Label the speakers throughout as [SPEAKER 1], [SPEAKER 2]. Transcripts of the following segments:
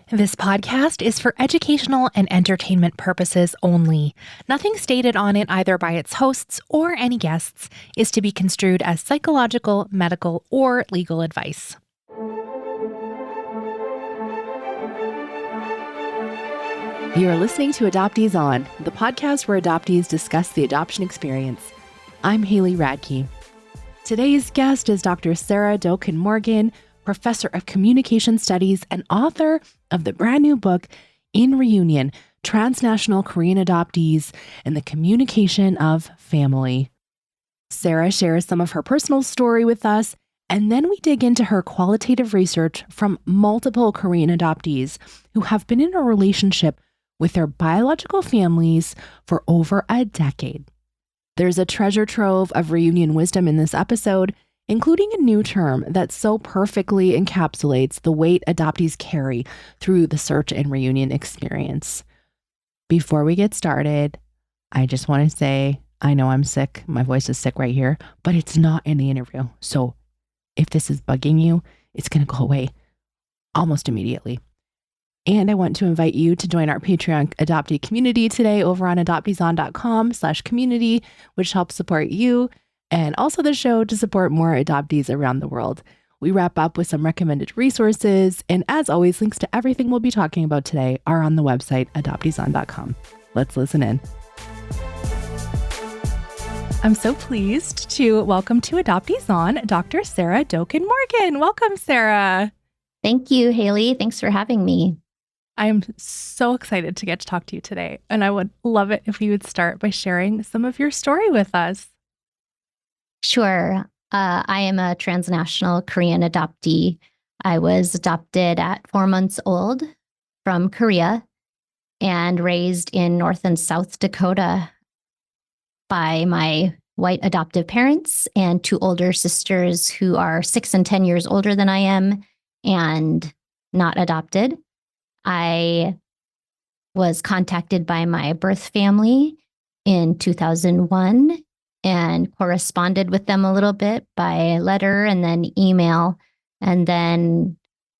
[SPEAKER 1] This podcast is for educational and entertainment purposes only. Nothing stated on it, either by its hosts or any guests, is to be construed as psychological, medical, or legal advice.
[SPEAKER 2] You are listening to Adoptees On, the podcast where adoptees discuss the adoption experience. I'm Haley Radke. Today's guest is Dr. Sara Docan-Morgan, professor of communication studies and author of the brand new book, In Reunion, Transnational Korean Adoptees and the Communication of Family. Sara shares some of her personal story with us, and then we dig into her qualitative research from multiple Korean adoptees who have been in a relationship with their biological families for over a decade. There's a treasure trove of reunion wisdom in this episode, including a new term that so perfectly encapsulates the weight adoptees carry through the search and reunion experience. Before we get started, I just want to say, I know I'm sick. My voice is sick right here, but it's not in the interview. So if this is bugging you, it's going to go away almost immediately. And I want to invite you to join our Patreon adoptee community today over on adopteeson.com/community, which helps support you and also the show to support more adoptees around the world. We wrap up with some recommended resources. And as always, links to everything we'll be talking about today are on the website, adopteeson.com. Let's listen in. I'm so pleased to welcome to Adoptees On, Dr. Sara Docan-Morgan. Welcome, Sara.
[SPEAKER 3] Thank you, Haley. Thanks for having me.
[SPEAKER 1] I'm so excited to get to talk to you today. And I would love it if you would start by sharing some of your story with us.
[SPEAKER 3] Sure. I am a transnational Korean adoptee. I was adopted at 4 months old from Korea and raised in North and South Dakota by my white adoptive parents and 2 older sisters who are 6 and 10 years older than I am and not adopted. I was contacted by my birth family in 2001 and corresponded with them a little bit by letter and then email, and then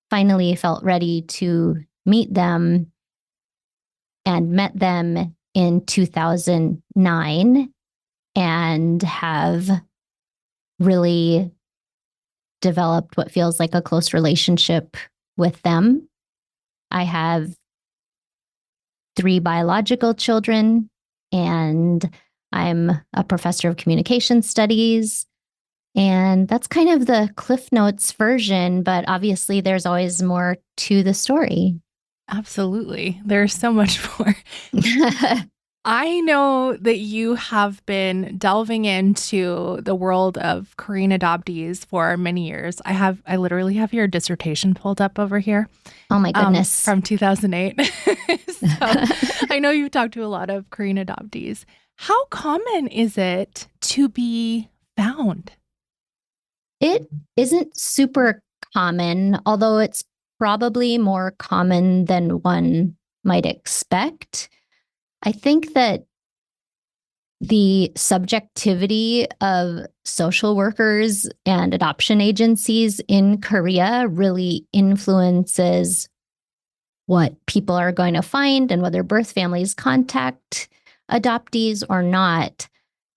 [SPEAKER 3] finally felt ready to meet them and met them in 2009 and have really developed what feels like a close relationship with them. I have 3 biological children, and I'm a professor of communication studies. And that's kind of the Cliff Notes version, but obviously there's always more to the story.
[SPEAKER 1] Absolutely. There's so much more. I know that you have been delving into the world of Korean adoptees for many years. I literally have your dissertation pulled up over here.
[SPEAKER 3] Oh my goodness.
[SPEAKER 1] From 2008. So I know you've talked to a lot of Korean adoptees. How common is it to be found?
[SPEAKER 3] It isn't super common, although it's probably more common than one might expect. I think that the subjectivity of social workers and adoption agencies in Korea really influences what people are going to find and whether birth families contact adoptees or not.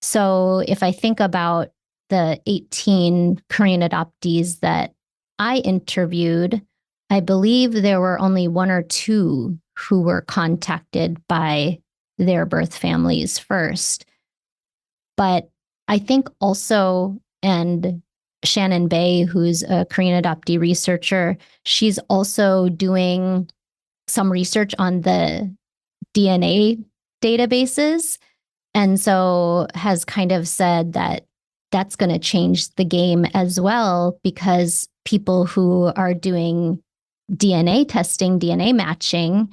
[SPEAKER 3] So if I think about the 18 Korean adoptees that I interviewed, I believe there were only 1 or 2 who were contacted by their birth families first. But I think also, and Shannon Bay, who's a Korean adoptee researcher, she's also doing some research on the DNA databases. And so has kind of said that that's going to change the game as well, because people who are doing DNA testing, DNA matching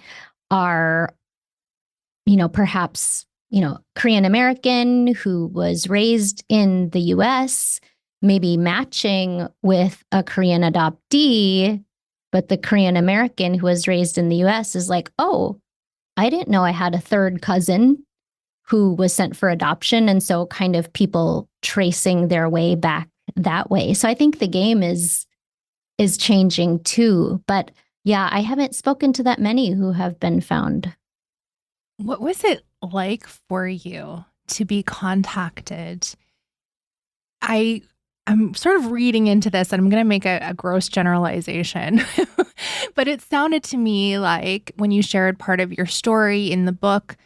[SPEAKER 3] are, perhaps, Korean American who was raised in the US, maybe matching with a Korean adoptee, but the Korean American who was raised in the US is like, oh, I didn't know I had a 3rd cousin who was sent for adoption. And so kind of people tracing their way back that way. So I think the game is changing too. But Yeah, I haven't spoken to that many who have been found.
[SPEAKER 1] What was it like for you to be contacted? I'm sort of reading into this and I'm going to make a gross generalization, but it sounded to me like when you shared part of your story in the book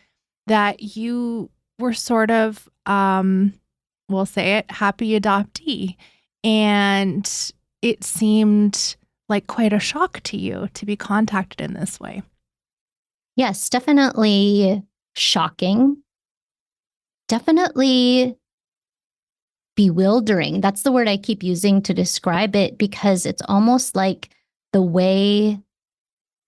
[SPEAKER 1] that you were sort of, we'll say it, happy adoptee. And it seemed like quite a shock to you to be contacted in this way.
[SPEAKER 3] Yes, definitely shocking. Definitely bewildering. That's the word I keep using to describe it because it's almost like the way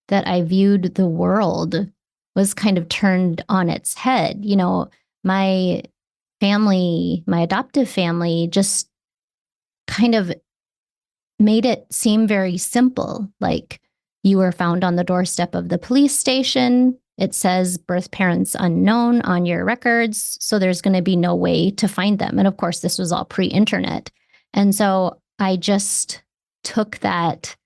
[SPEAKER 3] that I viewed the world was kind of turned on its head. You know, my family, my adoptive family, just kind of made it seem very simple. Like you were found on the doorstep of the police station. It says birth parents unknown on your records. So there's going to be no way to find them. And of course, this was all pre-internet. And so I just took that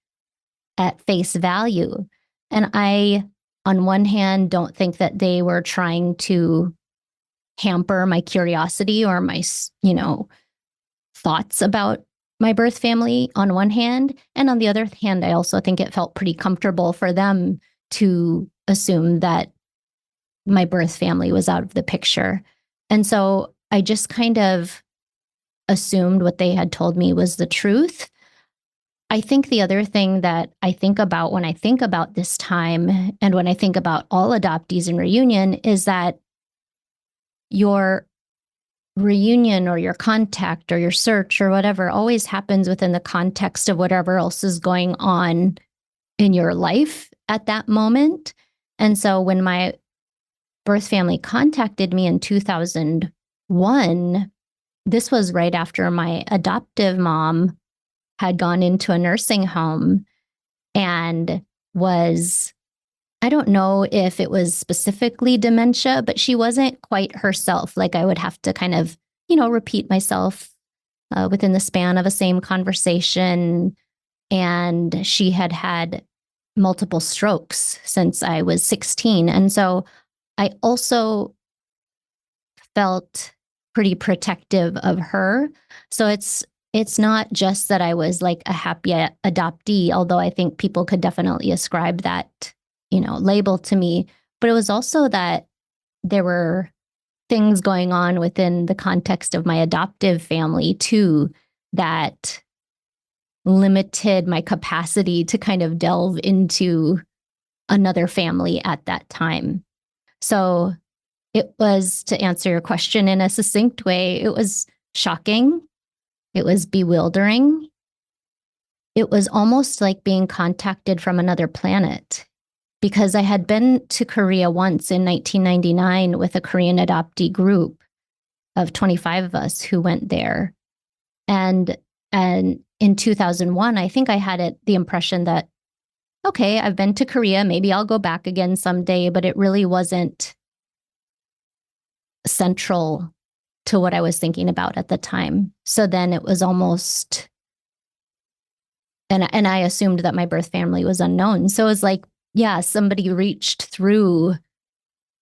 [SPEAKER 3] at face value. And I, on one hand, don't think that they were trying to hamper my curiosity or my, thoughts about my birth family on one hand. And on the other hand, I also think it felt pretty comfortable for them to assume that my birth family was out of the picture. And so I just kind of assumed what they had told me was the truth. I think the other thing that I think about when I think about this time and when I think about all adoptees in reunion is that your reunion or your contact or your search or whatever always happens within the context of whatever else is going on in your life at that moment. And so when my birth family contacted me in 2001, this was right after my adoptive mom had gone into a nursing home and was, I don't know if it was specifically dementia, but she wasn't quite herself. Like I would have to kind of, repeat myself within the span of a same conversation. And she had had multiple strokes since I was 16. And so I also felt pretty protective of her. So it's not just that I was like a happy adoptee, although I think people could definitely ascribe that, label to me, but it was also that there were things going on within the context of my adoptive family too, that limited my capacity to kind of delve into another family at that time. So it was, to answer your question in a succinct way, it was shocking. It was bewildering. It was almost like being contacted from another planet because I had been to Korea once in 1999 with a Korean adoptee group of 25 of us who went there. And in 2001, I think I had the impression that, okay, I've been to Korea, maybe I'll go back again someday, but it really wasn't central to what I was thinking about at the time. So then it was almost, and I assumed that my birth family was unknown. So it was like, yeah, somebody reached through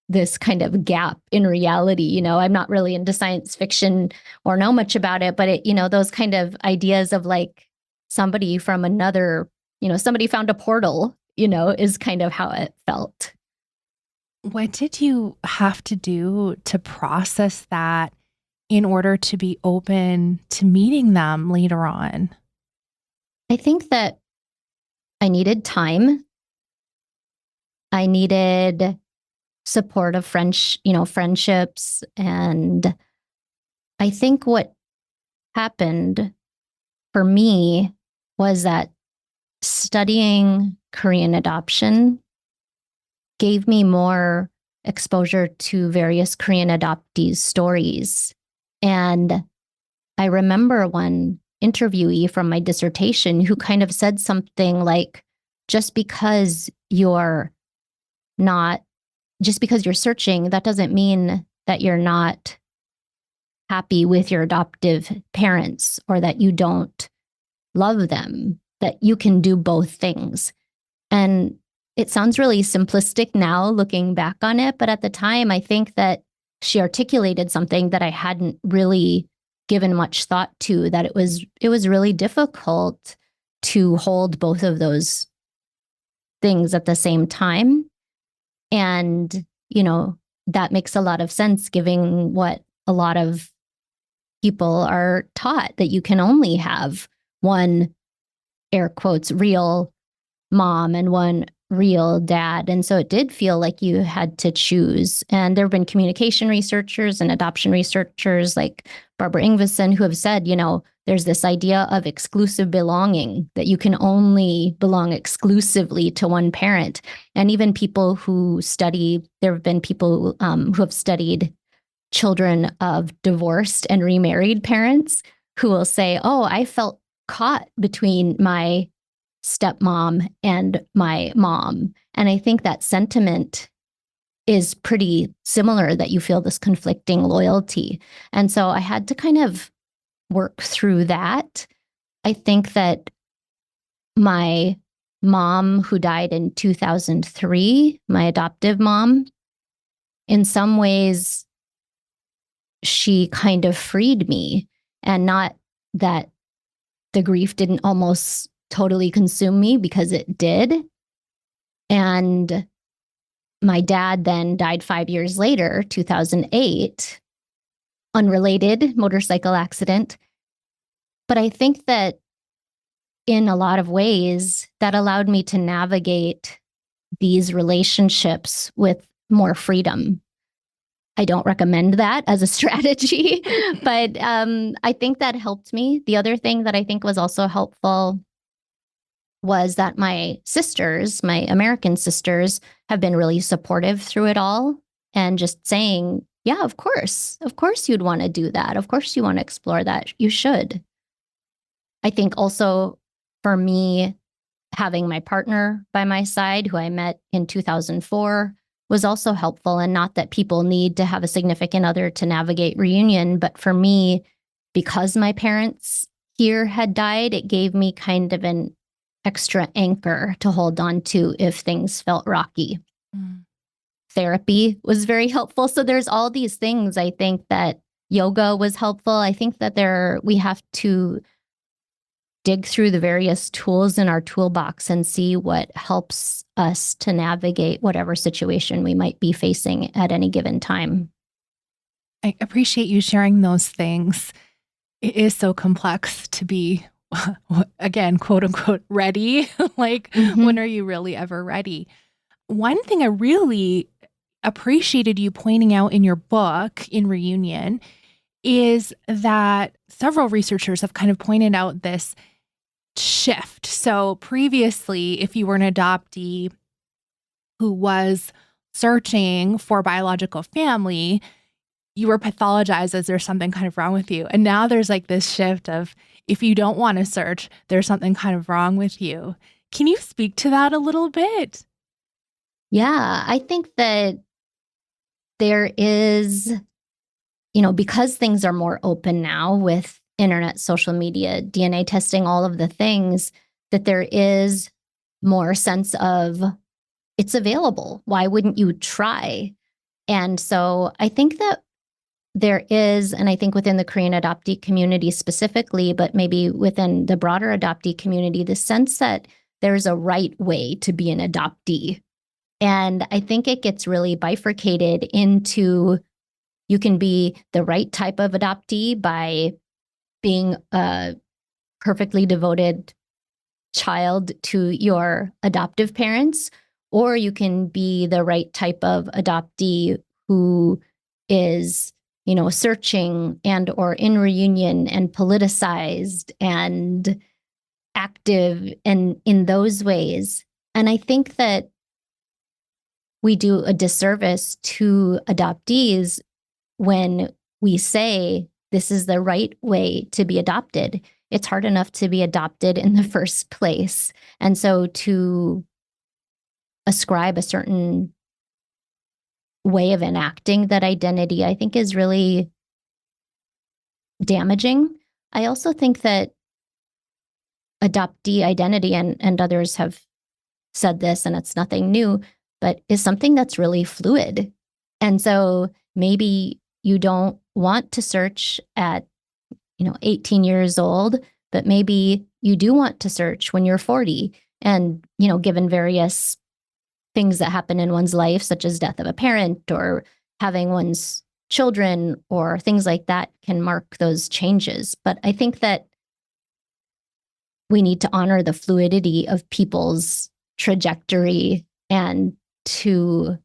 [SPEAKER 3] this kind of gap in reality. I'm not really into science fiction or know much about it, but those kind of ideas of like somebody from another, somebody found a portal, is kind of how it felt.
[SPEAKER 1] What did you have to do to process that in order to be open to meeting them later on?
[SPEAKER 3] I think that I needed time. I needed supportive friendships. And I think what happened for me was that studying Korean adoption gave me more exposure to various Korean adoptees' stories. And I remember one interviewee from my dissertation who kind of said something like, just because you're searching, that doesn't mean that you're not happy with your adoptive parents or that you don't love them, that you can do both things. And it sounds really simplistic now looking back on it, but at the time, I think that she articulated something that I hadn't really given much thought to, that it was really difficult to hold both of those things at the same time. And, that makes a lot of sense given what a lot of people are taught, that you can only have one, air quotes, real mom and one real dad. And so it did feel like you had to choose. And there have been communication researchers and adoption researchers like Barbara Ingvason who have said, there's this idea of exclusive belonging, that you can only belong exclusively to one parent. And even people who there have been people who have studied children of divorced and remarried parents who will say, oh, I felt caught between my stepmom and my mom. And I think that sentiment is pretty similar, that you feel this conflicting loyalty. And so I had to kind of work through that. I think that my mom, who died in 2003, my adoptive mom, in some ways, she kind of freed me, and not that the grief didn't almost totally consume me, because it did. And my dad then died 5 years later, 2008, unrelated motorcycle accident. But I think that in a lot of ways, that allowed me to navigate these relationships with more freedom. I don't recommend that as a strategy, but I think that helped me. The other thing that I think was also helpful was that my sisters, my American sisters, have been really supportive through it all, and just saying, yeah, of course you'd want to do that. Of course you want to explore that. You should. I think also for me, having my partner by my side, who I met in 2004, was also helpful. And not that people need to have a significant other to navigate reunion, but for me, because my parents here had died, it gave me kind of an extra anchor to hold on to if things felt rocky. Therapy was very helpful. So there's all these things. I think that yoga was helpful. I think that we have to dig through the various tools in our toolbox and see what helps us to navigate whatever situation we might be facing at any given time.
[SPEAKER 1] I appreciate you sharing those things. It is so complex to be, again, quote unquote, ready. When are you really ever ready? One thing I really appreciated you pointing out in your book, in Reunion, is that several researchers have kind of pointed out this shift. So previously, if you were an adoptee who was searching for biological family, you were pathologized as there's something kind of wrong with you. And now there's like this shift of, if you don't want to search, there's something kind of wrong with you. Can you speak to that a little bit?
[SPEAKER 3] Yeah, I think that there is, because things are more open now with internet, social media, DNA testing, all of the things, that there is more sense of it's available. Why wouldn't you try? And so I think that there is, and I think within the Korean adoptee community specifically, but maybe within the broader adoptee community, the sense that there's a right way to be an adoptee. And I think it gets really bifurcated into, you can be the right type of adoptee by being a perfectly devoted child to your adoptive parents, or you can be the right type of adoptee who is, searching and or in reunion and politicized and active and in those ways. And I think that we do a disservice to adoptees when we say this is the right way to be adopted. It's hard enough to be adopted in the first place. And so to ascribe a certain way of enacting that identity, I think is really damaging. I also think that adoptee identity, and others have said this and it's nothing new, but is something that's really fluid. And so maybe you don't want to search at, 18 years old, but maybe you do want to search when you're 40. And, given various things that happen in one's life, such as death of a parent or having one's children or things like that, can mark those changes. But I think that we need to honor the fluidity of people's trajectory and to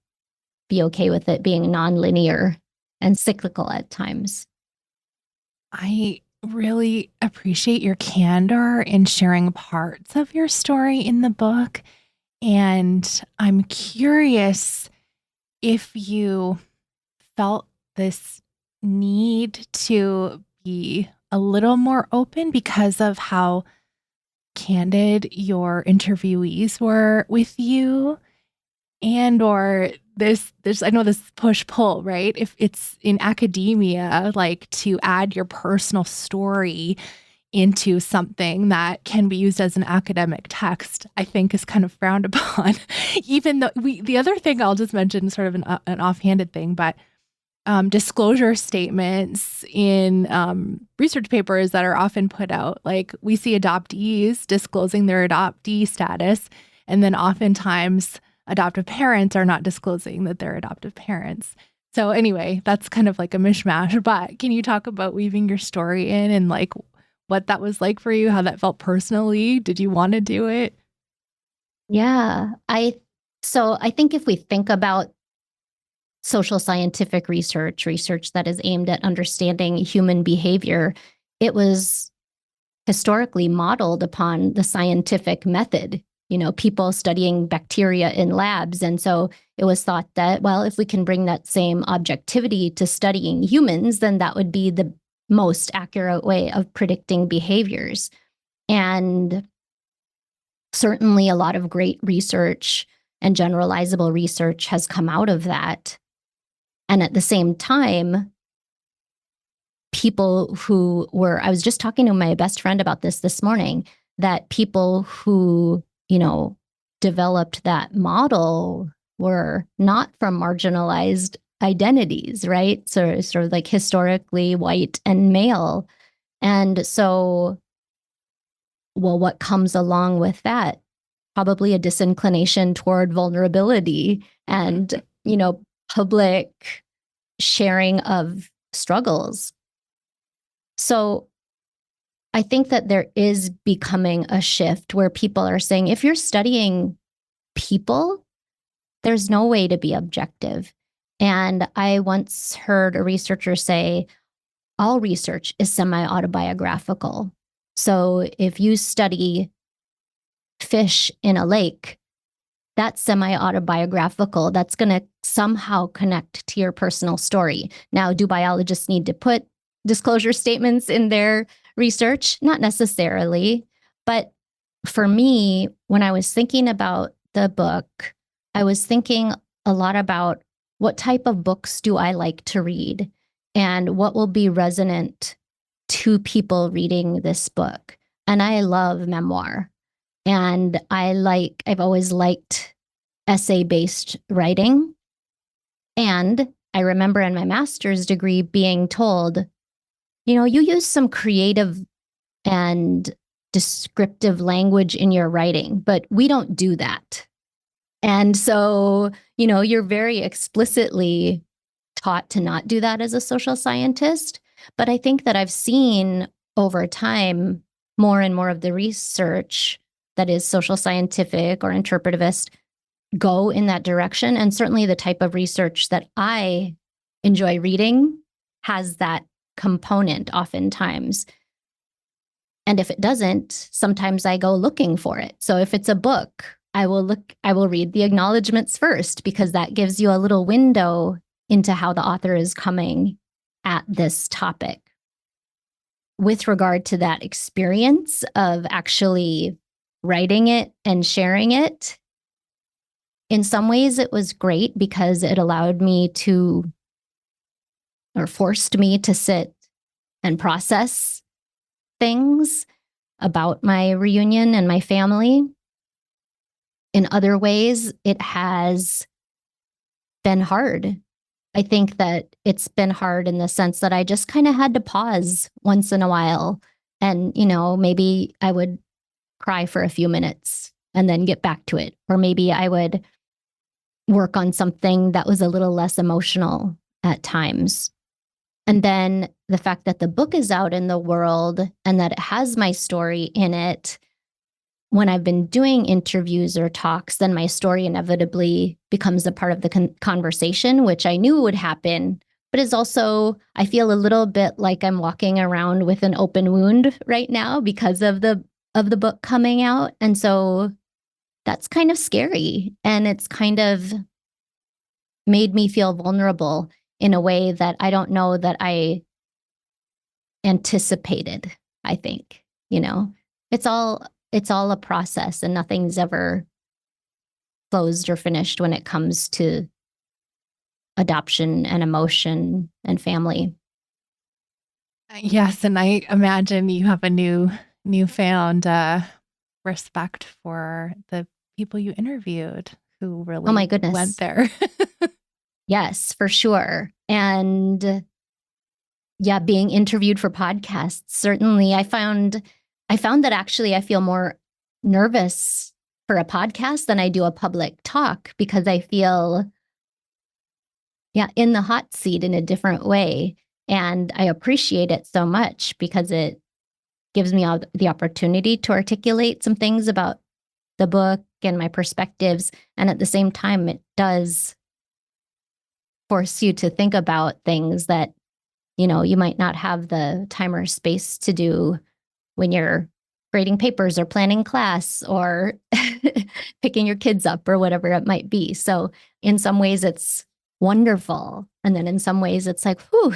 [SPEAKER 3] be okay with it being nonlinear and cyclical at times.
[SPEAKER 1] I really appreciate your candor in sharing parts of your story in the book. And I'm curious if you felt this need to be a little more open because of how candid your interviewees were with you, and or there's I know this push-pull, right? If it's in academia, like to add your personal story into something that can be used as an academic text, I think is kind of frowned upon. Even though the other thing I'll just mention, sort of an offhanded thing, but disclosure statements in research papers that are often put out, like we see adoptees disclosing their adoptee status, and then oftentimes adoptive parents are not disclosing that they're adoptive parents. So anyway, that's kind of like a mishmash, but can you talk about weaving your story in and like what that was like for you, how that felt personally? Did you want to do it?
[SPEAKER 3] Yeah, so I think if we think about social scientific research that is aimed at understanding human behavior, it was historically modeled upon the scientific method, people studying bacteria in labs. And so it was thought that, well, if we can bring that same objectivity to studying humans, then that would be the most accurate way of predicting behaviors. And certainly a lot of great research and generalizable research has come out of that. And at the same time, people who were, I was just talking to my best friend about this morning, that people who, developed that model were not from marginalized identities, right? So sort of like historically white and male. And so, well, what comes along with that? Probably a disinclination toward vulnerability and, public sharing of struggles. So I think that there is becoming a shift where people are saying, if you're studying people, there's no way to be objective. And I once heard a researcher say, all research is semi-autobiographical. So if you study fish in a lake, that's semi-autobiographical. That's going to somehow connect to your personal story. Now, do biologists need to put disclosure statements in their research? Not necessarily. But for me, when I was thinking about the book, I was thinking a lot about what type of books do I like to read and what will be resonant to people reading this book. And I love memoir. And I've always liked essay-based writing. And I remember in my master's degree being told, you use some creative and descriptive language in your writing, but we don't do that. And so, you're very explicitly taught to not do that as a social scientist. But I think that I've seen over time more and more of the research that is social scientific or interpretivist go in that direction. And certainly the type of research that I enjoy reading has that component oftentimes. And if it doesn't, sometimes I go looking for it. So if it's a book, I will read the acknowledgments first, because that gives you a little window into how the author is coming at this topic. With regard to that experience of actually writing it and sharing it, in some ways it was great because it allowed me to, or forced me to sit and process things about my reunion and my family. in other ways, it has been hard. I think that it's been hard in the sense that I just kind of had to pause once in a while. And, maybe I would cry for a few minutes and then get back to it. Or maybe I would work on something that was a little less emotional at times. And then the fact that the book is out in the world and that it has my story in it, when I've been doing interviews or talks, then my story inevitably becomes a part of the conversation, which I knew would happen, but is also, I feel a little bit like I'm walking around with an open wound right now because of the book coming out. And so that's kind of scary. And it's kind of made me feel vulnerable in a way that I don't know that I anticipated, I think. It's all a process, and nothing's ever closed or finished when it comes to adoption and emotion and family.
[SPEAKER 1] Yes, and I imagine you have a newfound respect for the people you interviewed who really
[SPEAKER 3] Oh my goodness.
[SPEAKER 1] went there.
[SPEAKER 3] Yes, for sure. And yeah, being interviewed for podcasts, certainly I found that actually I feel more nervous for a podcast than I do a public talk, because I feel, in the hot seat in a different way. And I appreciate it so much because it gives me the opportunity to articulate some things about the book and my perspectives. And at the same time, it does force you to think about things that, you might not have the time or space to do when you're grading papers or planning class or picking your kids up or whatever it might be. So in some ways it's wonderful. And then in some ways it's like, whew,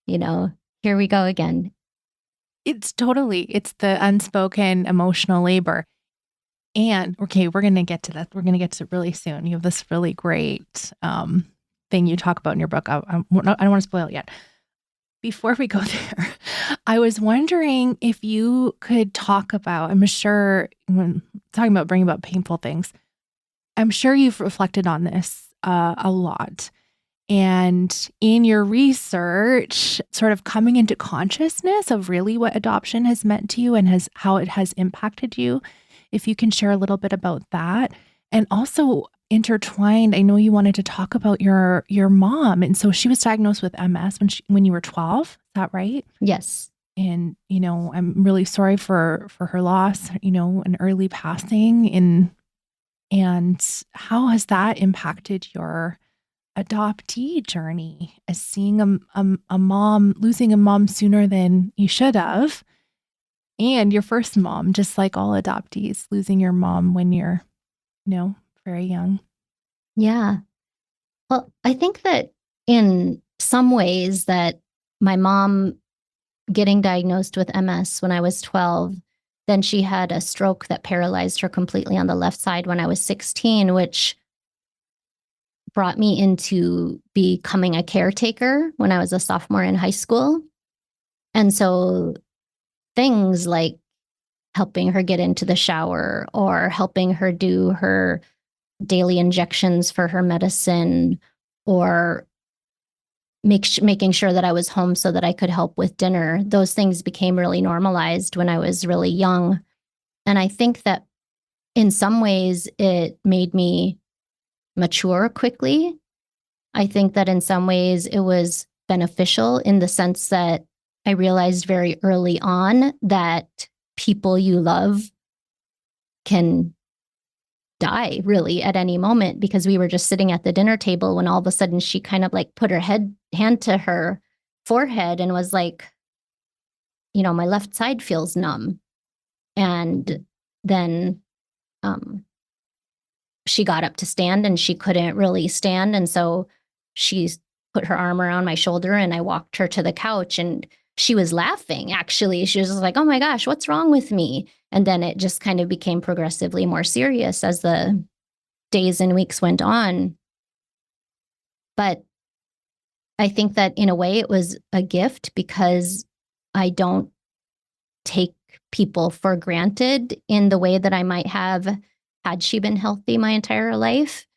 [SPEAKER 3] here we go again.
[SPEAKER 1] It's the unspoken emotional labor. And okay, we're going to get to that. We're going to get to it really soon. You have this really great thing you talk about in your book. I don't want to spoil it yet. Before we go there, I was wondering if you could talk about, I'm sure when talking about bringing about painful things, I'm sure you've reflected on this a lot. And in your research, sort of coming into consciousness of really what adoption has meant to you and how it has impacted you, if you can share a little bit about that. And also intertwined, I know you wanted to talk about your mom. And so she was diagnosed with MS when you were 12. Is that right?
[SPEAKER 3] Yes.
[SPEAKER 1] And, I'm really sorry for her loss, an early passing. And how has that impacted your adoptee journey, as seeing a mom, losing a mom sooner than you should have, and your first mom, just like all adoptees, losing your mom when you're, very young?
[SPEAKER 3] Yeah. Well, I think that in some ways that my mom getting diagnosed with MS when I was 12, then she had a stroke that paralyzed her completely on the left side when I was 16, which brought me into becoming a caretaker when I was a sophomore in high school. And so things like helping her get into the shower or helping her do her daily injections for her medicine, or making sure that I was home so that I could help with dinner, those things became really normalized when I was really young. And I think that in some ways it made me mature quickly. I think that in some ways it was beneficial in the sense that I realized very early on that people you love can die really at any moment, because we were just sitting at the dinner table when all of a sudden she kind of like put her hand to her forehead and was like, my left side feels numb. And then she got up to stand and she couldn't really stand. And so she put her arm around my shoulder and I walked her to the couch, and she was laughing. Actually, she was just like, oh my gosh, what's wrong with me? And then it just kind of became progressively more serious as the days and weeks went on. But I think that in a way it was a gift, because I don't take people for granted in the way that I might have had she been healthy my entire life.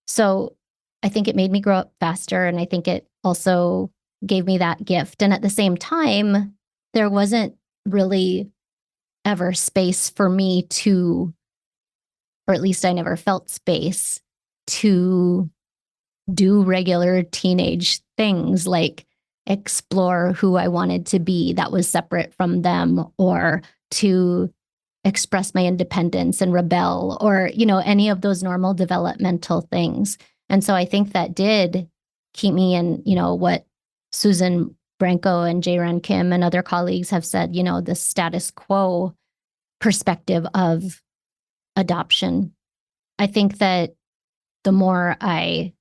[SPEAKER 3] So I think it made me grow up faster. And I think it also gave me that gift. And at the same time, there wasn't really ever space for me to, or at least I never felt space to do regular teenage things like explore who I wanted to be that was separate from them, or to express my independence and rebel, or, any of those normal developmental things. And so I think that did keep me in, what Susan Branco and Jae-Ran Kim and other colleagues have said, the status quo perspective of adoption. I think that the more I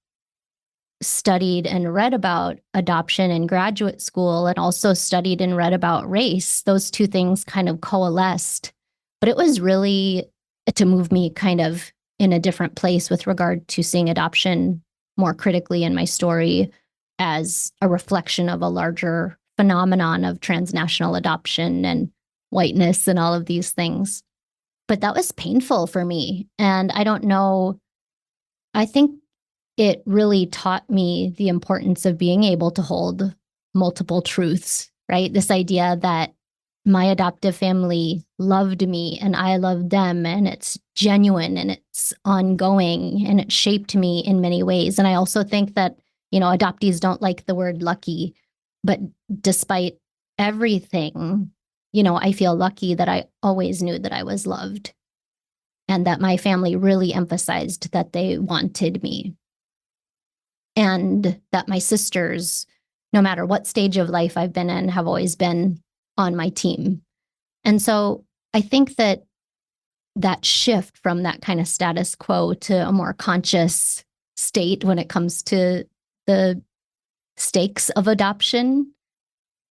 [SPEAKER 3] studied and read about adoption in graduate school, and also studied and read about race, those two things kind of coalesced. But it was really to move me kind of in a different place with regard to seeing adoption more critically in my story as a reflection of a larger phenomenon of transnational adoption and whiteness and all of these things. But that was painful for me. And I don't know, I think it really taught me the importance of being able to hold multiple truths, right? This idea that my adoptive family loved me and I loved them, and it's genuine and it's ongoing, and it shaped me in many ways. And I also think that, adoptees don't like the word lucky, but despite everything, I feel lucky that I always knew that I was loved, and that my family really emphasized that they wanted me, and that my sisters, no matter what stage of life I've been in, have always been on my team. And so I think that shift from that kind of status quo to a more conscious state when it comes to the stakes of adoption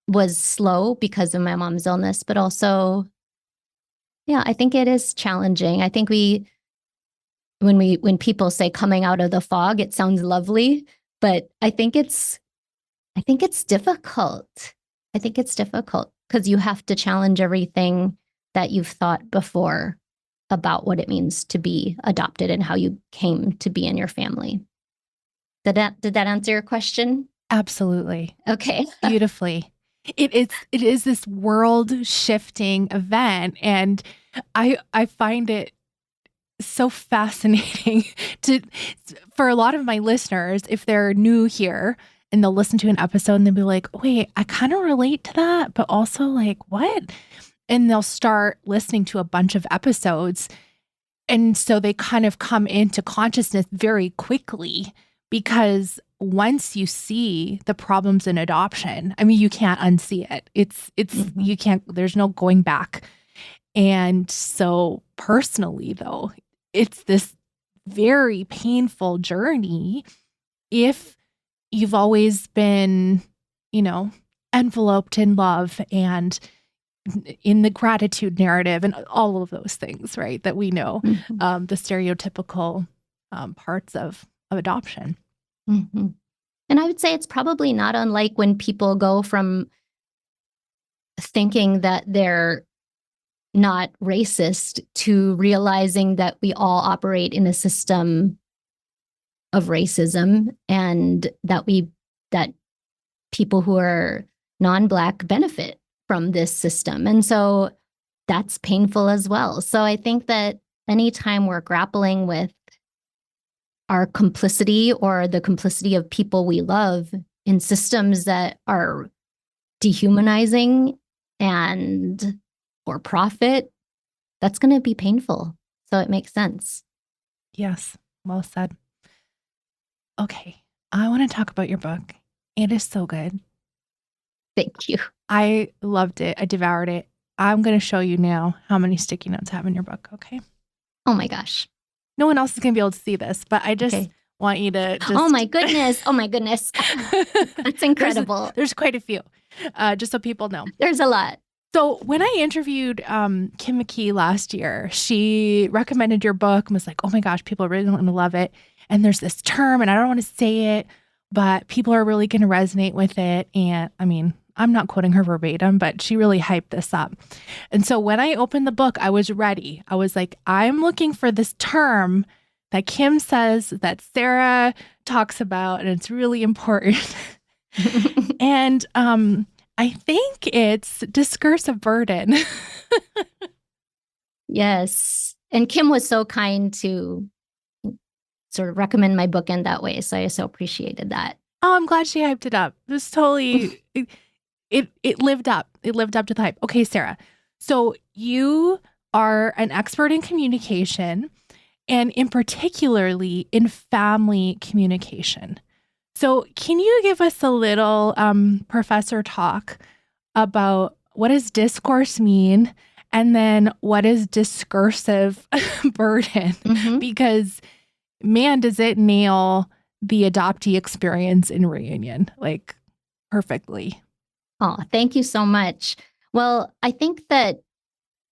[SPEAKER 3] was slow because of my mom's illness, but also, I think it is challenging. I think when people say coming out of the fog, it sounds lovely, but I think it's difficult. I think it's difficult because you have to challenge everything that you've thought before about what it means to be adopted and how you came to be in your family. Did that answer your question?
[SPEAKER 1] Absolutely.
[SPEAKER 3] Okay.
[SPEAKER 1] Beautifully. It is this world shifting event, and I find it so fascinating for a lot of my listeners, if they're new here and they'll listen to an episode and they'll be like, wait, I kind of relate to that, but also like, what? And they'll start listening to a bunch of episodes. And so they kind of come into consciousness very quickly, because once you see the problems in adoption, I mean, you can't unsee it. You can't, there's no going back. And so personally, though, it's this very painful journey if you've always been, enveloped in love and in the gratitude narrative and all of those things, right, that we know, the stereotypical parts of adoption.
[SPEAKER 3] Mm-hmm. And I would say it's probably not unlike when people go from thinking that they're not racist to realizing that we all operate in a system of racism, and that people who are non-Black benefit from this system. And so that's painful as well. So I think that anytime we're grappling with our complicity or the complicity of people we love in systems that are dehumanizing and for profit, that's going to be painful. So it makes sense.
[SPEAKER 1] Yes, well said. Okay, I want to talk about your book. It is so good.
[SPEAKER 3] Thank you.
[SPEAKER 1] I loved it. I devoured it. I'm going to show you now how many sticky notes I have in your book, okay?
[SPEAKER 3] Oh my gosh.
[SPEAKER 1] No one else is going to be able to see this, but I just want you to just...
[SPEAKER 3] Oh my goodness. Oh my goodness. That's incredible.
[SPEAKER 1] There's quite a few, just so people know.
[SPEAKER 3] There's a lot.
[SPEAKER 1] So when I interviewed Kim McKee last year, she recommended your book and was like, oh my gosh, people are really going to love it. And there's this term, and I don't want to say it, but people are really going to resonate with it. And I mean, I'm not quoting her verbatim, but she really hyped this up. And so when I opened the book, I was ready. I was like, I'm looking for this term that Kim says that Sara talks about, and it's really important. And I think it's discursive burden.
[SPEAKER 3] Yes. And Kim was so kind to sort of recommend my book in that way. So I so appreciated that.
[SPEAKER 1] Oh, I'm glad she hyped it up. This totally, it lived up. It lived up to the hype. Okay, Sara. So you are an expert in communication, and in particularly in family communication. So can you give us a little professor talk about what does discourse mean? And then what is discursive burden?
[SPEAKER 3] Mm-hmm.
[SPEAKER 1] Because man, does it nail the adoptee experience in Reunion, like perfectly.
[SPEAKER 3] Oh, thank you so much. Well, I think that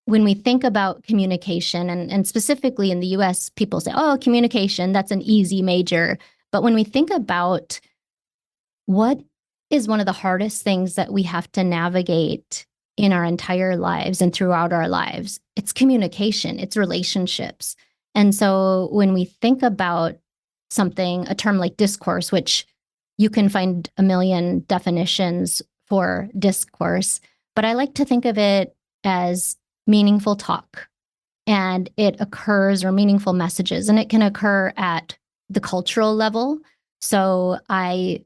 [SPEAKER 3] when we think about communication, and specifically in the US, people say, oh, communication, that's an easy major. But when we think about what is one of the hardest things that we have to navigate in our entire lives and throughout our lives, it's communication, it's relationships. And so when we think about something, a term like discourse, which you can find a million definitions for discourse, but I like to think of it as meaningful talk. And it occurs, or meaningful messages, and it can occur at the cultural level. So I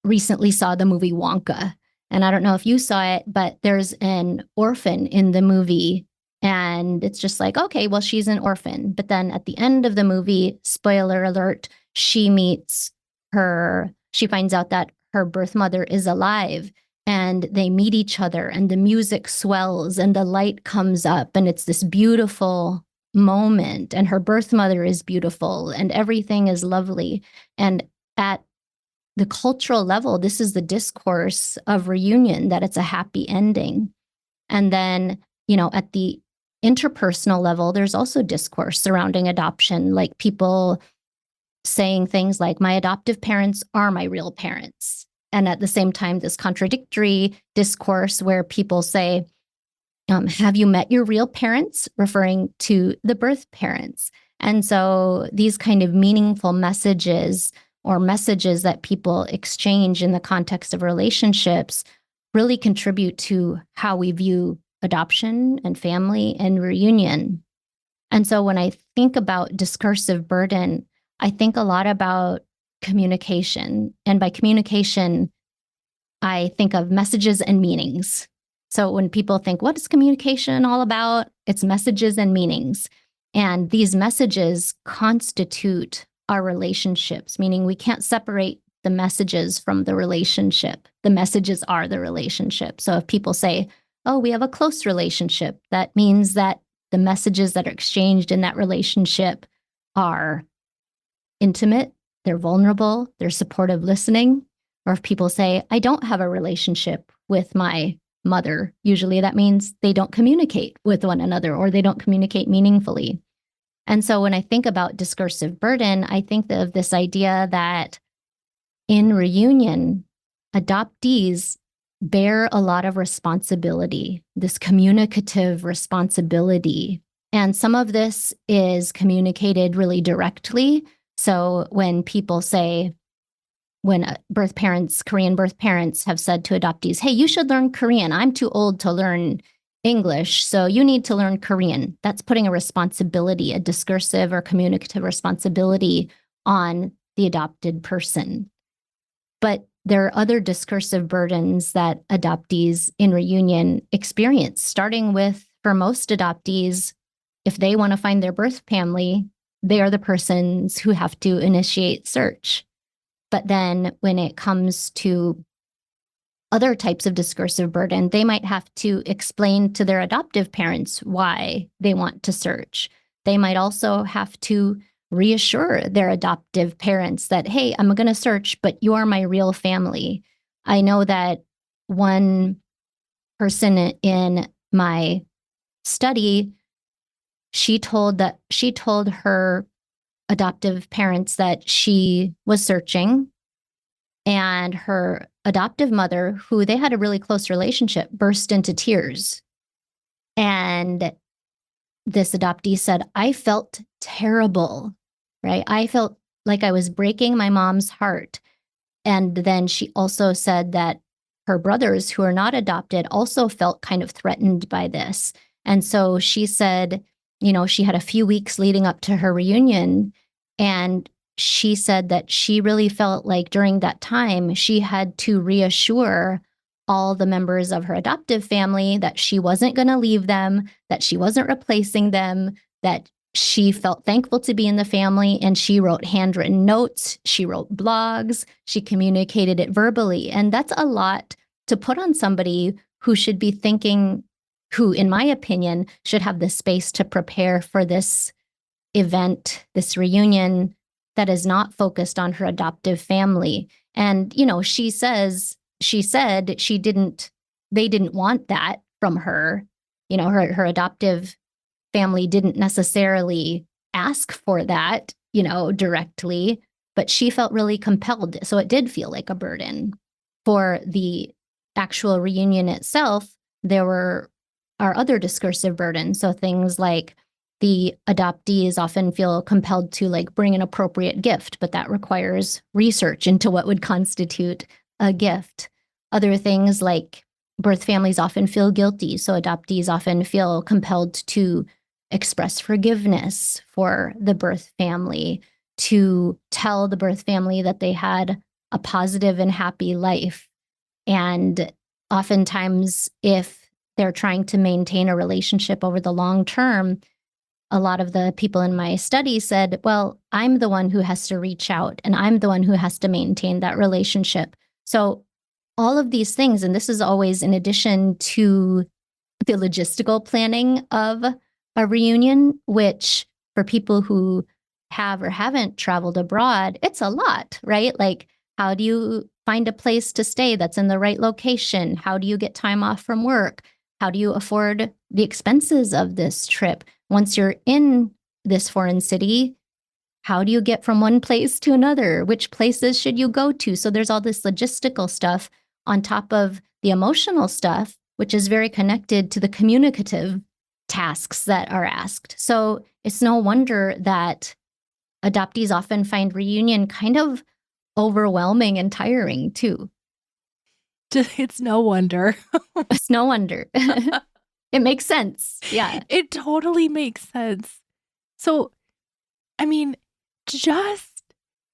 [SPEAKER 3] recently saw the movie Wonka, and I don't know if you saw it, but there's an orphan in the movie, and it's just like, okay, well, she's an orphan. But then at the end of the movie, spoiler alert, she finds out that her birth mother is alive, and they meet each other, and the music swells and the light comes up, and it's this beautiful moment, and her birth mother is beautiful and everything is lovely. And at the cultural level, this is the discourse of Reunion, that it's a happy ending. And then, at the interpersonal level, there's also discourse surrounding adoption, like people saying things like, my adoptive parents are my real parents. And at the same time, this contradictory discourse where people say, have you met your real parents? Referring to the birth parents. And so these kind of meaningful messages, or messages that people exchange in the context of relationships, really contribute to how we view adoption and family and reunion. And so when I think about discursive burden, I think a lot about communication. And by communication, I think of messages and meanings. So when people think, what is communication all about? It's messages and meanings. And these messages constitute our relationships, meaning we can't separate the messages from the relationship. The messages are the relationship. So if people say, oh, we have a close relationship, that means that the messages that are exchanged in that relationship are intimate, they're vulnerable, they're supportive listening. Or if people say, I don't have a relationship with my mother, usually that means they don't communicate with one another, or they don't communicate meaningfully. And so when I think about discursive burden, I think of this idea that in reunion, adoptees bear a lot of responsibility, this communicative responsibility. And some of this is communicated really directly. So when people say, when Korean birth parents have said to adoptees, hey, you should learn Korean. I'm too old to learn English, so you need to learn Korean. That's putting a responsibility, a discursive or communicative responsibility on the adopted person. But there are other discursive burdens that adoptees in reunion experience, starting with, for most adoptees, if they want to find their birth family, they are the persons who have to initiate search. But then when it comes to other types of discursive burden, they might have to explain to their adoptive parents why they want to search. They might also have to reassure their adoptive parents that, hey, I'm going to search, but you are my real family. I know that one person in my study, she told her adoptive parents that she was searching, and her adoptive mother, who they had a really close relationship, burst into tears. And this adoptee said, I felt terrible, right? I felt like I was breaking my mom's heart. And then she also said that her brothers, who are not adopted, also felt kind of threatened by this. And so she said, she had a few weeks leading up to her reunion. And she said that she really felt like during that time, she had to reassure all the members of her adoptive family that she wasn't going to leave them, that she wasn't replacing them, that she felt thankful to be in the family, and she wrote handwritten notes, she wrote blogs, she communicated it verbally. And that's a lot to put on somebody who should be thinking, who, in my opinion, should have the space to prepare for this event, this reunion that is not focused on her adoptive family. And, she said they didn't want that from her. Her adoptive family didn't necessarily ask for that, directly, but she felt really compelled. So it did feel like a burden. For the actual reunion itself, there are other discursive burdens. So things like the adoptees often feel compelled to bring an appropriate gift, but that requires research into what would constitute a gift. Other things like birth families often feel guilty. So adoptees often feel compelled to express forgiveness for the birth family, to tell the birth family that they had a positive and happy life. And oftentimes, if they're trying to maintain a relationship over the long term, a lot of the people in my study said, well, I'm the one who has to reach out and I'm the one who has to maintain that relationship. So all of these things, and this is always in addition to the logistical planning of a reunion, which for people who have or haven't traveled abroad, it's a lot, right? How do you find a place to stay that's in the right location? How do you get time off from work? How do you afford the expenses of this trip? Once you're in this foreign city, how do you get from one place to another? Which places should you go to? So there's all this logistical stuff on top of the emotional stuff, which is very connected to the communicative tasks that are asked. So it's no wonder that adoptees often find reunion kind of overwhelming and tiring too.
[SPEAKER 1] It's no wonder.
[SPEAKER 3] It's no wonder. It makes sense. Yeah.
[SPEAKER 1] It totally makes sense. So, I mean, just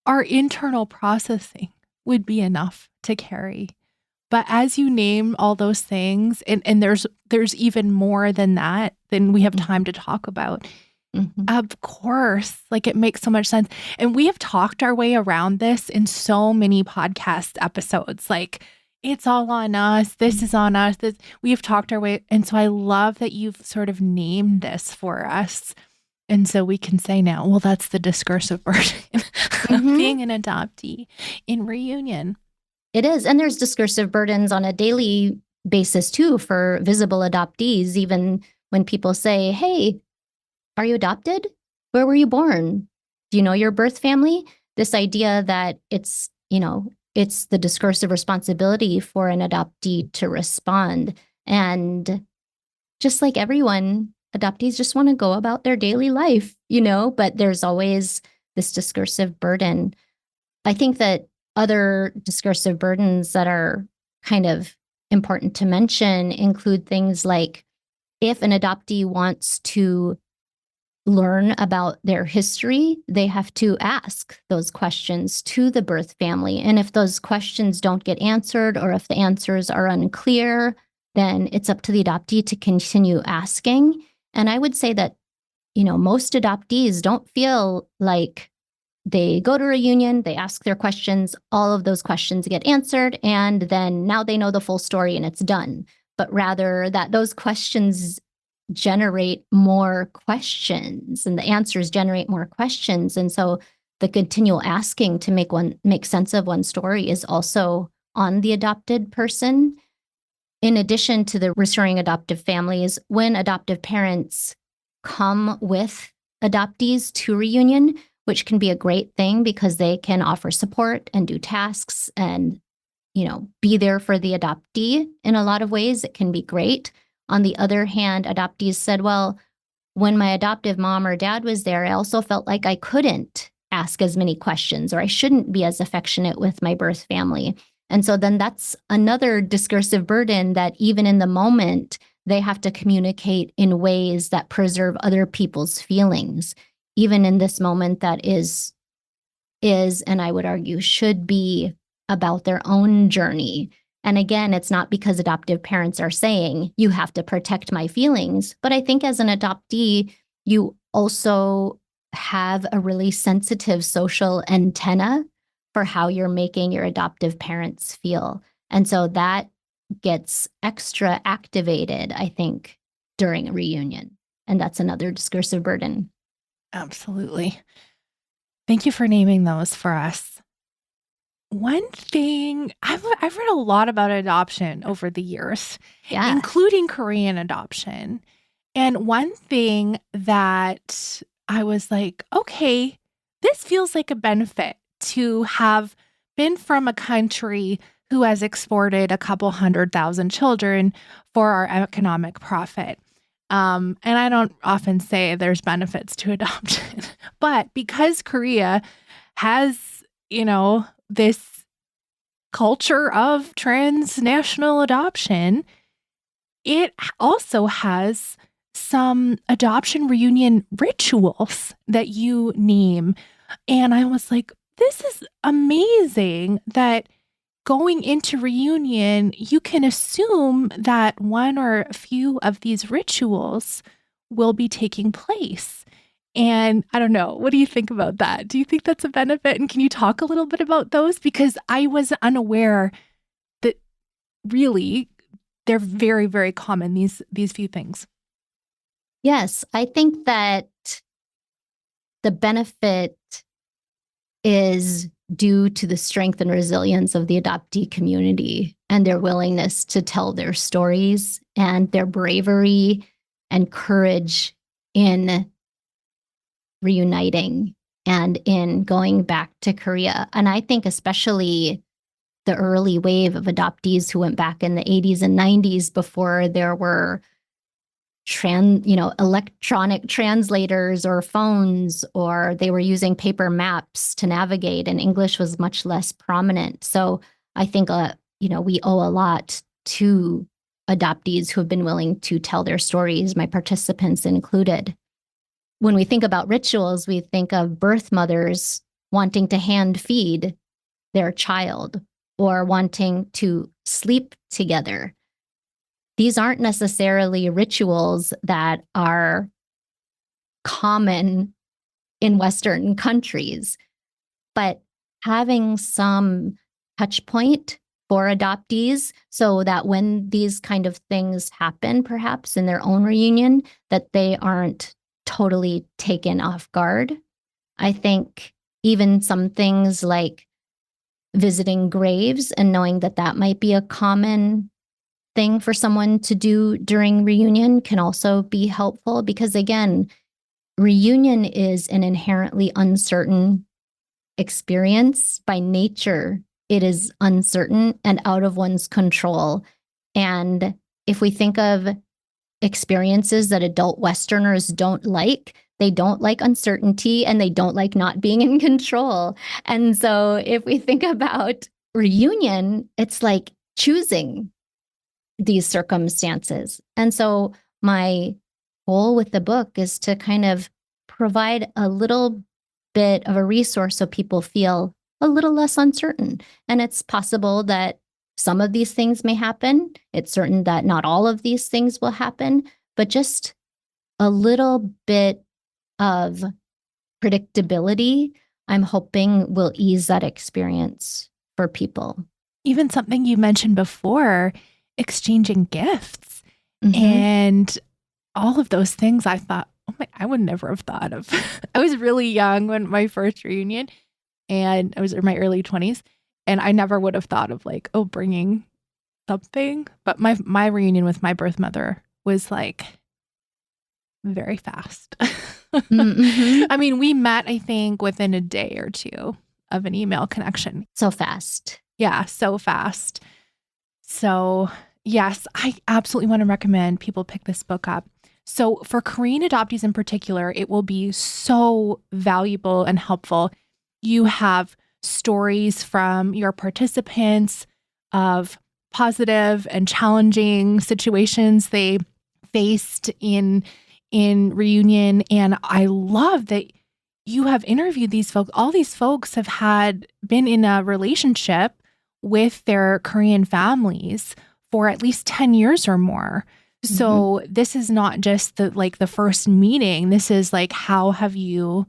[SPEAKER 1] our internal processing would be enough to carry. But as you name all those things, and there's even more than that than we have time to talk about. Mm-hmm. Of course, it makes so much sense. And we have talked our way around this in so many podcast episodes. It's all on us. This is on us. We have talked our way. And so I love that you've sort of named this for us. And so we can say now, well, that's the discursive burden of being an adoptee in reunion.
[SPEAKER 3] It is. And there's discursive burdens on a daily basis too for visible adoptees. Even when people say, hey, are you adopted? Where were you born? Do you know your birth family? This idea that it's the discursive responsibility for an adoptee to respond. And just like everyone, adoptees just want to go about their daily life, but there's always this discursive burden. I think that other discursive burdens that are kind of important to mention include things like if an adoptee wants to learn about their history, they have to ask those questions to the birth family. And if those questions don't get answered, or if the answers are unclear, then it's up to the adoptee to continue asking. And I would say that, most adoptees don't feel like they go to a reunion, they ask their questions, all of those questions get answered, and then now they know the full story and it's done. But rather that those questions generate more questions and the answers generate more questions. And so the continual asking to make sense of one story is also on the adopted person. In addition to the restoring adoptive families, when adoptive parents come with adoptees to reunion, which can be a great thing because they can offer support and do tasks and, be there for the adoptee in a lot of ways. It can be great. On the other hand, adoptees said, well, when my adoptive mom or dad was there, I also felt like I couldn't ask as many questions, or I shouldn't be as affectionate with my birth family. And so then that's another discursive burden that even in the moment, they have to communicate in ways that preserve other people's feelings, even in this moment that is, and I would argue should be about their own journey. And again, it's not because adoptive parents are saying, you have to protect my feelings. But I think as an adoptee, you also have a really sensitive social antenna for how you're making your adoptive parents feel. And so that gets extra activated, I think, during a reunion. And that's another discursive burden.
[SPEAKER 1] Absolutely. Thank you for naming those for us. One thing, I've read a lot about adoption over the years,
[SPEAKER 3] Yeah.
[SPEAKER 1] including Korean adoption. And one thing that I was like, okay, this feels like a benefit to have been from a country who has exported a couple 100,000 children for our economic profit. And I don't often say there's benefits to adoption, but because Korea has, this culture of transnational adoption, it also has some adoption reunion rituals that you name. And I was like, this is amazing that going into reunion, you can assume that one or a few of these rituals will be taking place. And I don't know, what do you think about that? Do you think that's a benefit? And can you talk a little bit about those? Because I was unaware that really they're very, very common, these few things.
[SPEAKER 3] Yes, I think that the benefit is due to the strength and resilience of the adoptee community and their willingness to tell their stories and their bravery and courage in reuniting and in going back to Korea. And I think especially the early wave of adoptees who went back in the 80s and 90s before there were electronic translators or phones, or they were using paper maps to navigate, and English was much less prominent. So I think, we owe a lot to adoptees who have been willing to tell their stories, my participants included. When we think about rituals, we think of birth mothers wanting to hand feed their child or wanting to sleep together. These aren't necessarily rituals that are common in Western countries, but having some touch point for adoptees so that when these kind of things happen, perhaps in their own reunion, that they aren't totally taken off guard. I think even some things like visiting graves and knowing that that might be a common thing for someone to do during reunion can also be helpful, because again, reunion is an inherently uncertain experience. By nature, it is uncertain and out of one's control. And if we think of experiences that adult Westerners don't like, they don't like uncertainty and they don't like not being in control. And so if we think about reunion, it's like choosing these circumstances. And so my goal with the book is to kind of provide a little bit of a resource so people feel a little less uncertain. And it's possible that some of these things may happen. It's certain that not all of these things will happen, but just a little bit of predictability, I'm hoping will ease that experience for people.
[SPEAKER 1] Even something you mentioned before, exchanging gifts and all of those things, I thought, I would never have thought of. I was really young when my first reunion, and I was in my early 20s, and I never would have thought of bringing something. But my reunion with my birth mother was very fast. I mean, we met, I think, within a day or two of an email connection.
[SPEAKER 3] So fast.
[SPEAKER 1] Yeah, so fast. So, yes, I absolutely want to recommend people pick this book up. So, for Korean adoptees in particular, it will be so valuable and helpful. You have stories from your participants of positive and challenging situations they faced in reunion, and I love that you have interviewed these folks. All these folks have been in a relationship with their Korean families for at least 10 years or more. So this is not just the first meeting. This is like, how have you,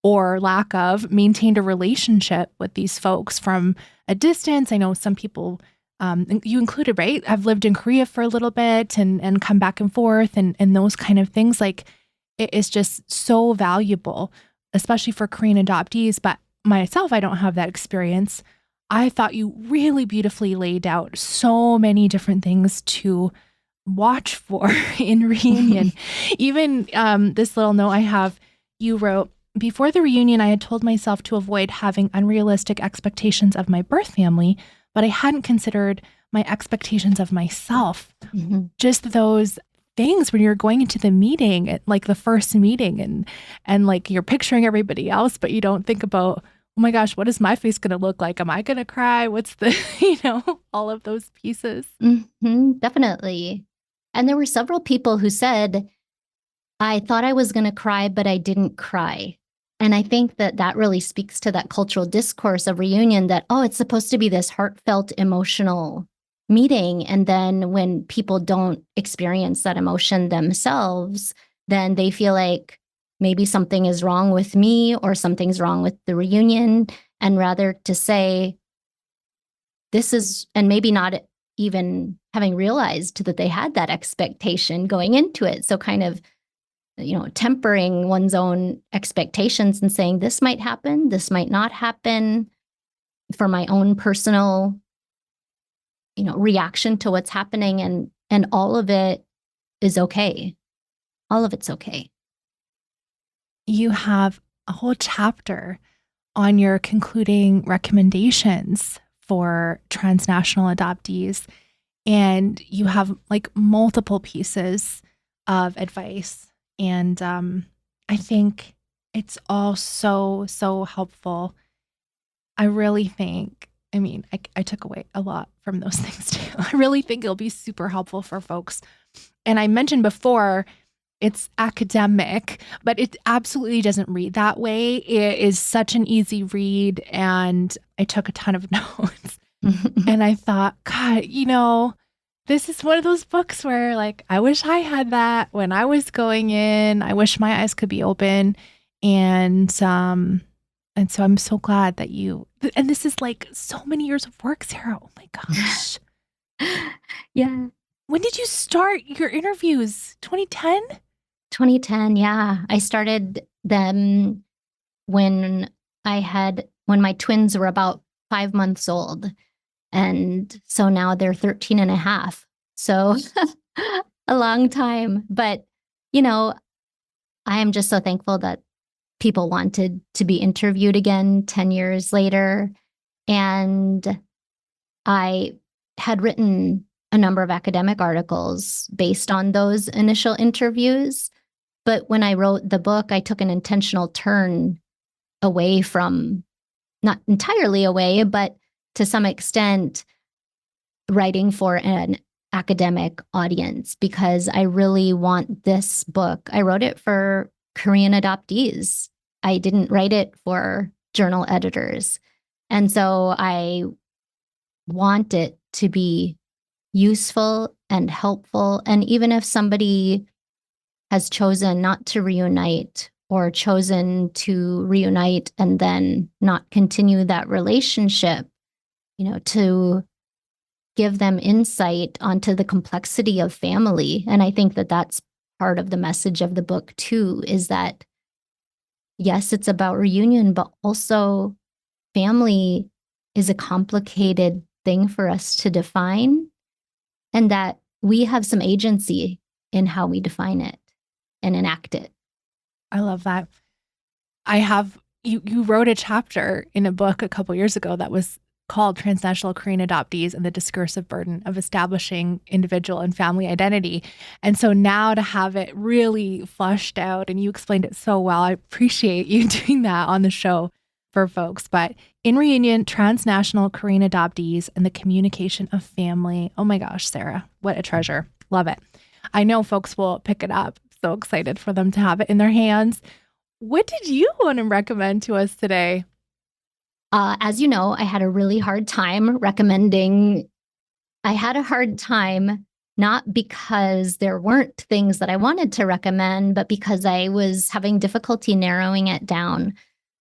[SPEAKER 1] or lack of, maintained a relationship with these folks from a distance? I know some people, you included, right, have lived in Korea for a little bit and come back and forth and those kind of things. Like, it is just so valuable, especially for Korean adoptees. But myself, I don't have that experience. I thought you really beautifully laid out so many different things to watch for in reunion. Even this little note I have, you wrote, before the reunion, I had told myself to avoid having unrealistic expectations of my birth family, but I hadn't considered my expectations of myself. Just those things when you're going into the meeting, like the first meeting, and like you're picturing everybody else, but you don't think about, oh my gosh, what is my face going to look like? Am I going to cry? What's the, all of those pieces.
[SPEAKER 3] Definitely. And there were several people who said, I thought I was going to cry, but I didn't cry. And I think that really speaks to that cultural discourse of reunion that, oh, it's supposed to be this heartfelt, emotional meeting. And then when people don't experience that emotion themselves, then they feel like maybe something is wrong with me or something's wrong with the reunion. And rather to say, this is, and maybe not even having realized that they had that expectation going into it. So kind of, tempering one's own expectations and saying, this might happen, this might not happen, for my own personal, reaction to what's happening. And all of it is okay. All of it's okay.
[SPEAKER 1] You have a whole chapter on your concluding recommendations for transnational adoptees. And you have like multiple pieces of advice. And I think it's all so, so helpful. I really think, I took away a lot from those things too. I really think it'll be super helpful for folks. And I mentioned before, it's academic, but it absolutely doesn't read that way. It is such an easy read. And I took a ton of notes. And I thought, God, this is one of those books where, like, I wish I had that when I was going in. I wish my eyes could be open. And so I'm so glad that and this is like so many years of work, Sarah. Oh my gosh.
[SPEAKER 3] Yeah.
[SPEAKER 1] When did you start your interviews? 2010?
[SPEAKER 3] 2010, yeah. I started them when my twins were about 5 months old. And so now they're 13 and a half. So a long time. But, I am just so thankful that people wanted to be interviewed again 10 years later. And I had written a number of academic articles based on those initial interviews. But when I wrote the book, I took an intentional turn away from, not entirely away, but to some extent, writing for an academic audience, because I really want this book. I wrote it for Korean adoptees. I didn't write it for journal editors. And so I want it to be useful and helpful. And even if somebody has chosen not to reunite or chosen to reunite and then not continue that relationship, to give them insight onto the complexity of family. And I think that that's part of the message of the book too, is that, yes, it's about reunion, but also family is a complicated thing for us to define, and that we have some agency in how we define it and enact it.
[SPEAKER 1] I love that. I have, you wrote a chapter in a book a couple years ago that was called Transnational Korean Adoptees and the Discursive Burden of Establishing Individual and Family Identity. And so now to have it really fleshed out, and you explained it so well, I appreciate you doing that on the show for folks. But in reunion, Transnational Korean Adoptees and the Communication of Family. Oh my gosh, Sarah, what a treasure. Love it. I know folks will pick it up. So excited for them to have it in their hands. What did you want to recommend to us today?
[SPEAKER 3] As you know, I had a really hard time recommending. I had a hard time not because there weren't things that I wanted to recommend, but because I was having difficulty narrowing it down.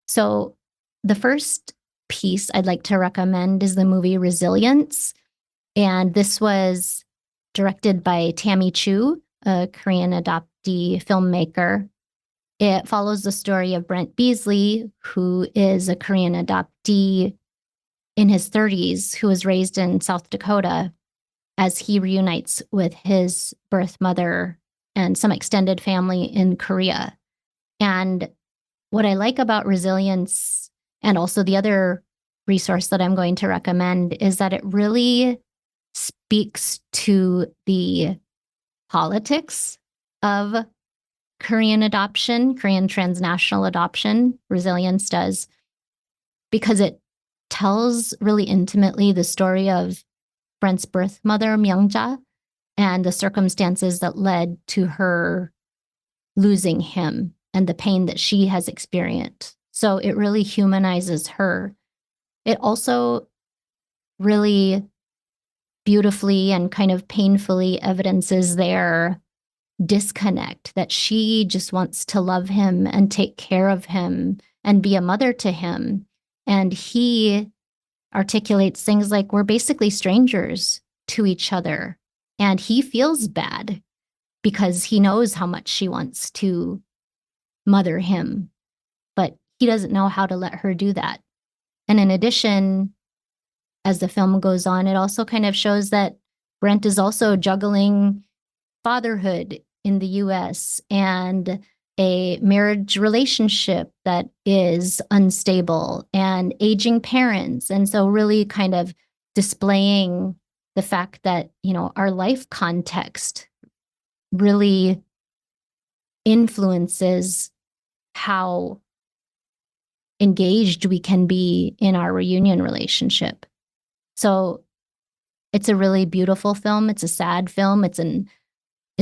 [SPEAKER 3] So the first piece I'd like to recommend is the movie Resilience. And this was directed by Tammy Chu, a Korean adoptee filmmaker. It follows the story of Brent Beasley, who is a Korean adoptee in his 30s, who was raised in South Dakota, as he reunites with his birth mother and some extended family in Korea. And what I like about Resilience, and also the other resource that I'm going to recommend, is that it really speaks to the politics of Korean adoption, Korean transnational adoption. Resilience does, because it tells really intimately the story of Brent's birth mother, Myungja, and the circumstances that led to her losing him and the pain that she has experienced. So it really humanizes her. It also really beautifully and kind of painfully evidences their disconnect, that she just wants to love him and take care of him and be a mother to him. And he articulates things like, we're basically strangers to each other. And he feels bad because he knows how much she wants to mother him, but he doesn't know how to let her do that. And in addition, as the film goes on, it also kind of shows that Brent is also juggling fatherhood in the US and a marriage relationship that is unstable and aging parents. And so really kind of displaying the fact that, you know, our life context really influences how engaged we can be in our reunion relationship. So it's a really beautiful film. It's a sad film. It's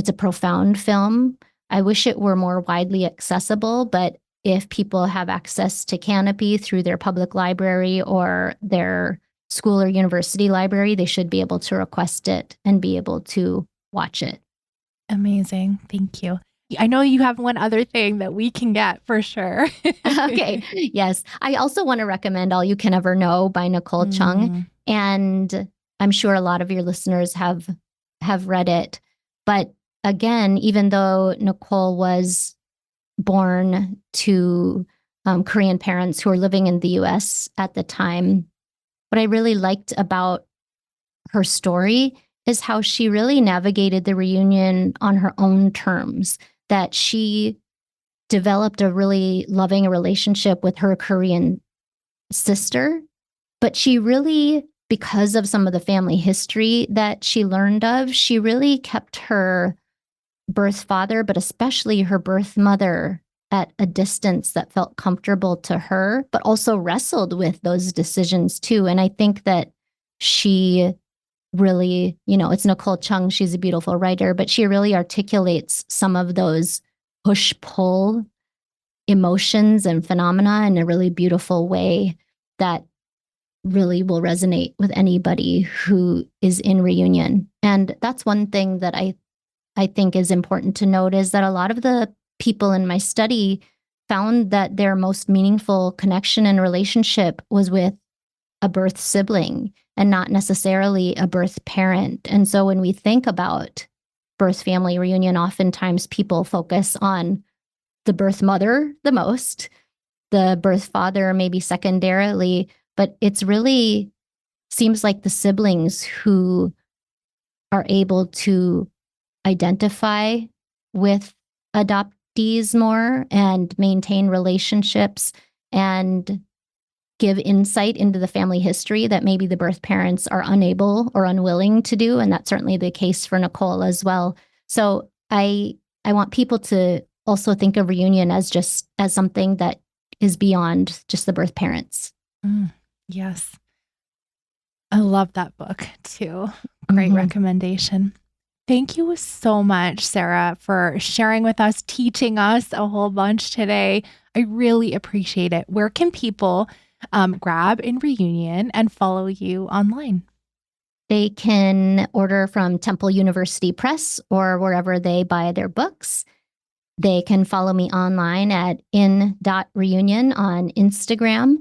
[SPEAKER 3] a profound film. I wish it were more widely accessible, but if people have access to Canopy through their public library or their school or university library, they should be able to request it and be able to watch it.
[SPEAKER 1] Amazing. Thank you. I know you have one other thing that we can get for sure.
[SPEAKER 3] Okay. Yes. I also want to recommend All You Can Ever Know by Nicole Chung. And I'm sure a lot of your listeners have read it. But again, even though Nicole was born to Korean parents who were living in the US at the time, what I really liked about her story is how she really navigated the reunion on her own terms, that she developed a really loving relationship with her Korean sister, but she really, because of some of the family history that she learned of, she really kept her birth father, but especially her birth mother, at a distance that felt comfortable to her, but also wrestled with those decisions too. And I think that she really, you know, it's Nicole Chung, she's a beautiful writer, but she really articulates some of those push-pull emotions and phenomena in a really beautiful way that really will resonate with anybody who is in reunion. And that's one thing that I think is important to note, is that a lot of the people in my study found that their most meaningful connection and relationship was with a birth sibling and not necessarily a birth parent. And so when we think about birth family reunion, oftentimes people focus on the birth mother the most, the birth father maybe secondarily, but it's really seems like the siblings who are able to identify with adoptees more and maintain relationships and give insight into the family history that maybe the birth parents are unable or unwilling to do. And that's certainly the case for Nicole as well. So I want people to also think of reunion as something that is beyond just the birth parents.
[SPEAKER 1] Yes. I love that book too. Great recommendation. Thank you so much, Sara, for sharing with us, teaching us a whole bunch today. I really appreciate it. Where can people grab in Reunion and follow you online?
[SPEAKER 3] They can order from Temple University Press or wherever they buy their books. They can follow me online at in.reunion on Instagram.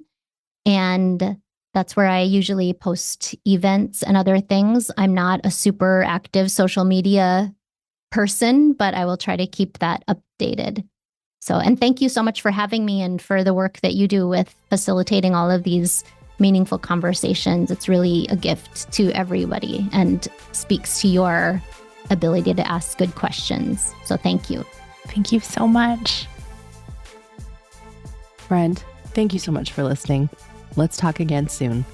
[SPEAKER 3] And that's where I usually post events and other things. I'm not a super active social media person, but I will try to keep that updated. And thank you so much for having me and for the work that you do with facilitating all of these meaningful conversations. It's really a gift to everybody and speaks to your ability to ask good questions. So thank you.
[SPEAKER 1] Thank you so much.
[SPEAKER 2] Friend, thank you so much for listening. Let's talk again soon.